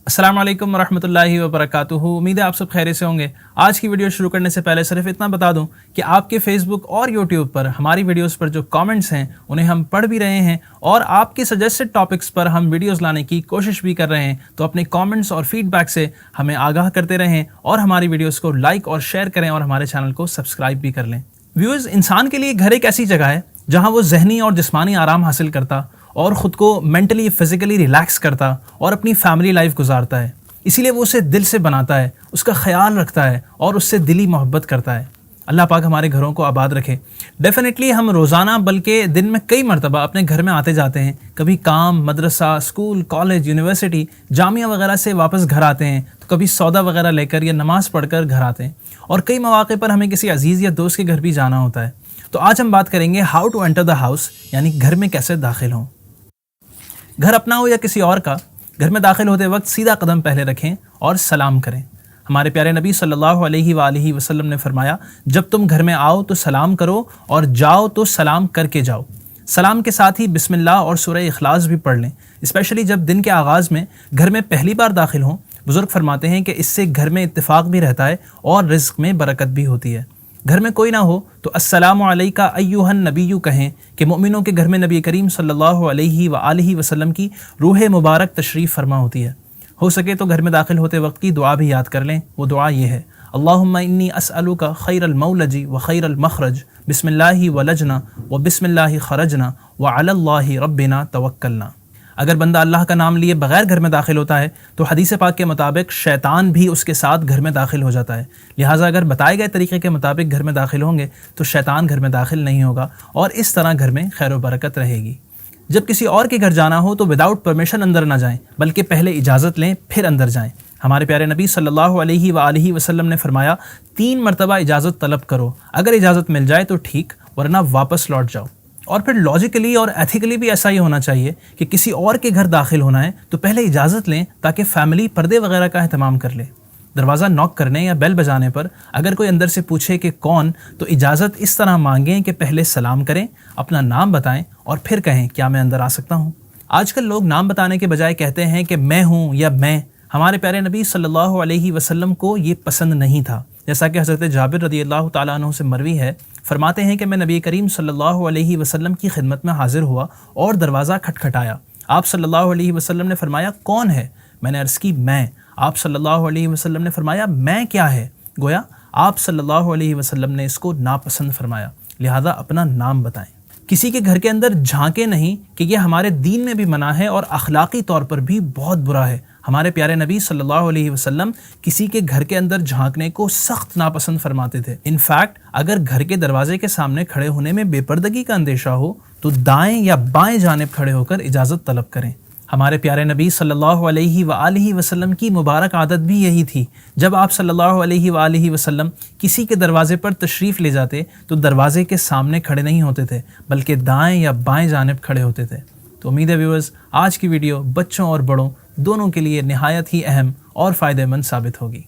अस्सलाम वालेकुम वरहमतुल्लाहि वबरकातुहू। उम्मीद है आप सब खैरियत से होंगे। आज की वीडियो शुरू करने से पहले सिर्फ इतना बता दूं कि आपके फेसबुक और यूट्यूब पर हमारी वीडियोस पर जो कमेंट्स हैं उन्हें हम पढ़ भी रहे हैं और आपके सजेस्टेड टॉपिक्स पर हम वीडियोस लाने की कोशिश भी कर रहे हैं। तो अपने कमेंट्स और फीडबैक से हमें आगाह करते रहें और हमारी वीडियोज़ को लाइक और शेयर करें और हमारे चैनल को सब्सक्राइब भी कर लें। व्यूअर्स, इंसान के लिए घर एक ऐसी जगह है जहाँ वो ज़हनी और जिस्मानी आराम हासिल करता और ख़ुद को मेंटली फिज़िकली रिलैक्स करता और अपनी फैमिली लाइफ गुजारता है। इसीलिए वो उसे दिल से बनाता है, उसका ख्याल रखता है और उससे दिली मोहब्बत करता है। अल्लाह पाक हमारे घरों को आबाद रखे। डेफिनेटली हम रोज़ाना बल्कि दिन में कई मरतबा अपने घर में आते जाते हैं। कभी काम, मदरसा, स्कूल, कॉलेज, यूनिवर्सिटी, जामिया वगैरह से वापस घर आते हैं, तो कभी सौदा वगैरह लेकर या नमाज़ पढ़कर घर आते हैं और कई मौक़े पर हमें किसी अजीज़ या दोस्त के घर भी जाना होता है। तो आज हम बात करेंगे how to enter the house, यानी घर में कैसे दाखिल हों। घर अपना हो या किसी और का, घर में दाखिल होते वक्त सीधा कदम पहले रखें और सलाम करें। हमारे प्यारे नबी सल्लल्लाहु अलैहि वसल्लम ने फरमाया, जब तुम घर में आओ तो सलाम करो और जाओ तो सलाम करके जाओ। सलाम के साथ ही बिस्मिल्लाह और सूरह इखलास भी पढ़ लें, स्पेशली जब दिन के आगाज़ में घर में पहली बार दाखिल हों। बुज़ुर्ग फरमाते हैं कि इससे घर में इत्तिफाक भी रहता है और रिज़्क़ में बरकत भी होती है। घर में कोई ना हो तो अस्सलामु अलैका अय्युहन नबिय्यु कहें कि मोमिनों के घर में नबी करीम सल्लल्लाहु अलैहि वसल्लम की रूह मुबारक तशरीफ़ फरमा होती है। हो सके तो घर में दाखिल होते वक्त की दुआ भी याद कर लें। वो दुआ ये है, अल्लाहुम्मा इन्नी अस्अलुका खैरल मौलजी व खैरल मखरज बिस्मिल्लाहि वलजना व बिस्मिल्लाहि खरजना व अलल्लाहि रब्बिना तवक्कलना। अगर बंदा अल्लाह का नाम लिए बग़ैर घर में दाखिल होता है तो हदीस पाक के मुताबिक शैतान भी उसके साथ घर में दाखिल हो जाता है। लिहाजा अगर बताए गए तरीक़े के मुताबिक घर में दाखिल होंगे तो शैतान घर में दाखिल नहीं होगा और इस तरह घर में खैर व बरकत रहेगी। जब किसी और के घर जाना हो तो विदाउट परमिशन अंदर ना जाएं, बल्कि पहले इजाज़त लें फिर अंदर जाएं। हमारे प्यारे नबी सल्लल्लाहु अलैहि वसल्लम ने फरमाया, 3 मरतबा इजाज़त तलब करो, अगर इजाज़त मिल जाए तो ठीक, वरना वापस लौट जाओ। और फिर लॉजिकली और एथिकली भी ऐसा ही होना चाहिए कि किसी और के घर दाखिल होना है तो पहले इजाज़त लें ताकि फ़ैमिली पर्दे वगैरह का अहतमाम कर ले। दरवाज़ा नॉक करने या बेल बजाने पर अगर कोई अंदर से पूछे कि कौन, तो इजाज़त इस तरह मांगें कि पहले सलाम करें, अपना नाम बताएं और फिर कहें क्या मैं अंदर आ सकता हूँ। आजकल लोग नाम बताने के बजाय कहते हैं कि मैं हूँ या मैं। हमारे प्यारे नबी सल्लल्लाहु अलैहि वसल्लम को ये पसंद नहीं था। जैसा कि हज़रत जाबिर रज़ियल्लाहु ताला अन्हु से मरवी है, फरमाते हैं कि मैं नबी करीम सल्लल्लाहु अलैहि वसल्लम की खिदमत में हाजिर हुआ और दरवाज़ा खटखटाया। आप सल्लल्लाहु अलैहि वसल्लम ने फरमाया, कौन है? मैंने अर्ज़ की, मैं। आप सल्लल्लाहु अलैहि वसल्लम ने फरमाया, मैं क्या है? गोया आप सल्लल्लाहु अलैहि वसल्लम ने इसको नापसंद फरमाया, लिहाजा अपना नाम बताएं। किसी के घर के अंदर झांके नहीं कि यह हमारे दीन में भी मना है और अखलाकी तौर पर भी बहुत बुरा है। हमारे प्यारे नबी सल्लल्लाहु अलैहि वसल्लम किसी के घर के अंदर झांकने को सख्त नापसंद फरमाते थे। इनफैक्ट अगर घर के दरवाजे के सामने खड़े होने में बेपर्दगी का अंदेशा हो तो दाएं या बाएं जानिब खड़े होकर इजाज़त तलब करें। हमारे प्यारे नबी सल्लल्लाहु अलैहि वसल्लम की मुबारक आदत भी यही थी। जब आप सल्लल्लाहु अलैहि वसल्लम किसी के दरवाजे पर तशरीफ़ ले जाते तो दरवाजे के सामने खड़े नहीं होते थे, बल्कि दाएं या बाएं जानिब खड़े होते थे। तो उम्मीद है व्यूअर्स, आज की वीडियो बच्चों और बड़ों दोनों के लिए निहायत ही अहम और फ़ायदेमंद साबित होगी।